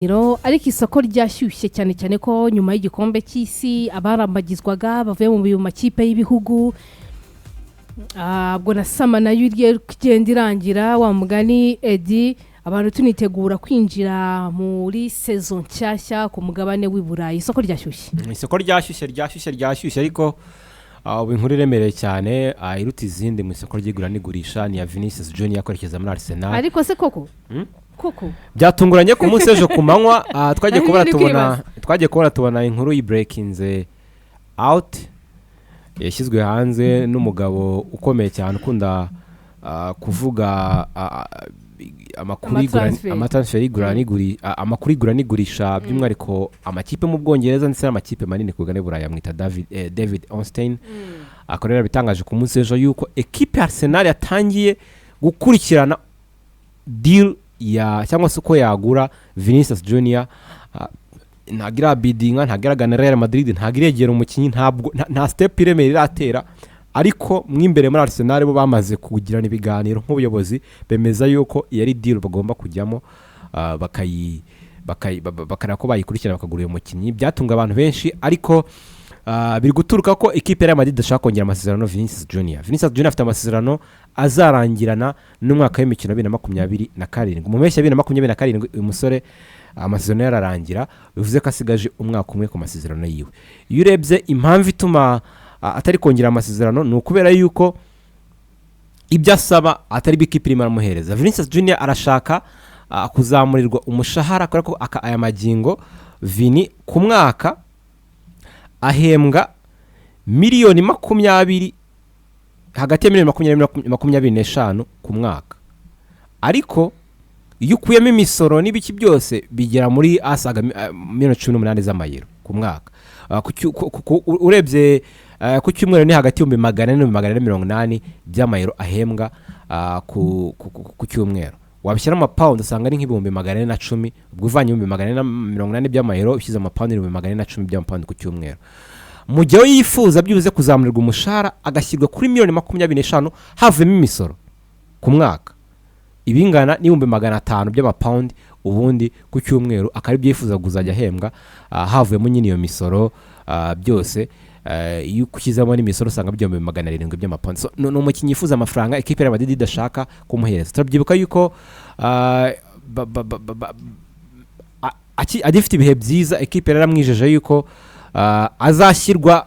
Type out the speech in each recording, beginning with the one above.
ariko isoko ryashyushye cyane cyane ko nyuma y'igikombe cy'isi abarambagizwaga bavuye mu makipe y'ibihugu ubwo na sama nayo igiye kugenda irangira wa mugani Edi abantu tunitegura kwinjira muri saison nshyashya ku mugabane w'i Burayi isoko ryashyushye ariko inkuru iremereye cyane iruta izindi mu isoko ry'igura n'igurisha ni ya Vinicius Junior yakorekeza muri Arsenal ariko se koko byatunguranye ku munsi ejo ku manywa twagiye kubona tubona inkuru y'ibreakinze out yashyizwe hanze n'umugabo ukomeye cyane ukunda kuvuga amakuru igura n'igurisha by'umwihariko amakipe mu Bwongereza ndetse n'amakipe manini ku mugabane w'Uburayi amwita David Onstein akorera bitangaje ku munsi ejo yuko equipe Arsenal yatangiye gukurikirana deal cyangwa se uko yagura Vinicius Junior ntagira bidinga ntagaragana Real Madrid ntagiregera umukinyi nta step iremere iratera ariko mwimbere muri Arsenal bo bamaze kugirana ibiganiro nk'ubuyobozi bemeza yuko yari deal bagomba kujyamo bakara ko bayikurikirana bakagura uyu mukinyi byatunga abantu benshi ariko biri guturuka ko equipe ya Madrid idashaka kongera amasezerano Vinicius Junior afite amasezerano azarangirana n'umwaka w'imikino 2027 mu mpeshyi 2027 uyu musore amasezerano yararangira bivuze ko asigaje umwaka umwe ku masezerano yiwe iyo urebye impamvu ituma atari kongera amasezerano ni ukubera yuko ibyo asaba atari b'ikipe irimo aramuhereza Vinicius Junior arashaka kuzamurirwa umushahara kubera ko aya magingo Vini ku mwaka ahembwa miliyoni 20 hagati ya miliyoni 20-25 ku mwaka ariko iyo ukuyemo imisoro n'ibiki byose bigera muri asaga miliyoni 18 z'amayero ku mwaka urebye ku cyumweru ni hagati y'400-480 by'amayero ahembwa ku cyumweru wabishyira mu pound usanga ari nk'ibihumbi 410 ubwo uvanye 480 by'amayero ushyize mu pound 410 by'amapound ku cyumweru mu gihe yifuza byibuze kuzamurirwa umushahara agashyirwa kuri miliyoni 25 havemo imisoro ku mwaka ibingana n'ibihumbi 500 by'amapound ubundi ku cyumweru akari byifuza kuzajya ahembwa havuyemo nyine iyo misoro byose iyo ukizamo n'imisoro usanga byombe 700 by'amapound so no umukinyi yifuza amafaranga equipe ya Madrid idashaka kumuhereza turabyibuka yuko agifite ibihe byiza equipe yaramwijeje yuko azashyirwa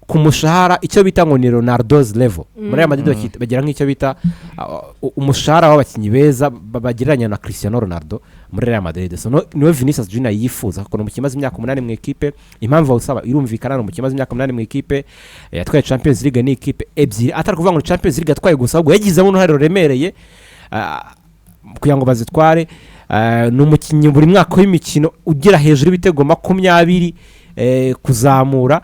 ku mushahara icyo bita ngo ni Ronaldo's level muri Real Madrid bagira nk'icyo bita umushahara w'abakinyi beza bagereranya na Cristiano Ronaldo muri Real Madrid so niwe Vinicius Junior yifuza kuko mu kimaze imyaka 8 mu equipe impamvu usaba irumvikana mu kimaze imyaka 8 mu equipe yatwaye Champions League ni equipe ebyiri atari kuvuga ngo Champions League atwaye gusa ahubwo yagizemo uruhare ruremereye kugira ngo bazitware n'umukinyi buri mwaka w'imikino ugira hejuru y'ibitego 20 kuzamura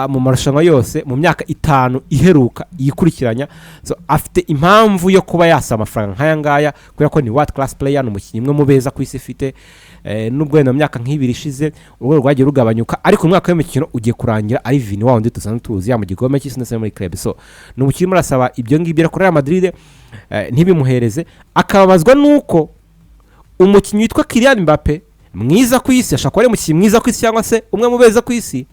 mu marushanwa yose mu myaka 5 iheruka yikurikiranya so afite impamvu yo kuba yasa amafaranga nk'aya ngaya kubera ko ni world class player n'umukinyi mwe mubeza ku isi ifite nubwo mu myaka nk'ibiri ishize urwo rwagiye rugabanyuka ariko umwaka w'imikino ugiye kurangira ari Vini wa wundi tusanzwe tuzi ya mu gikombe cy'isi ndetse muri club so n'umukinyi murasaba ibyo ngibyo rero Real Madrid ntibimuhereze akababazwa nuko umukinyi witwa Kylian Mbappe mwiza ku isi ashaka ari umukinyi mwiza ku isi cyangwa se umwe mubeza ku isi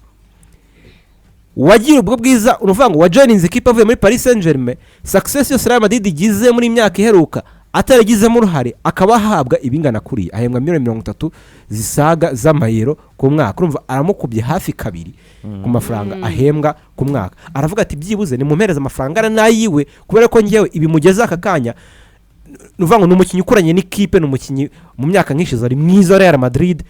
wagira ubwo bwiza uruvuga ngo wajoininze equipe avuye muri Paris Saint-Germain success yose Real Madrid igize muri imyaka iheruka ataragizemo uruhare akaba ahabwa ibingana kuri ahembwa miliyoni 30 zisaga z'amayero ku mwaka urumva aramukubye hafi kabiri ku mafaranga ahembwa ku mwaka aravuga ati byibuze ni mumpereza amafaranga nayiwe kubera ko ngewe ibimugeza aka kanya nuvuga ngo n'umukinyi ukuranye n'ikipe n'umukinyi mu myaka nk'ishize ari mwiza Real Madrid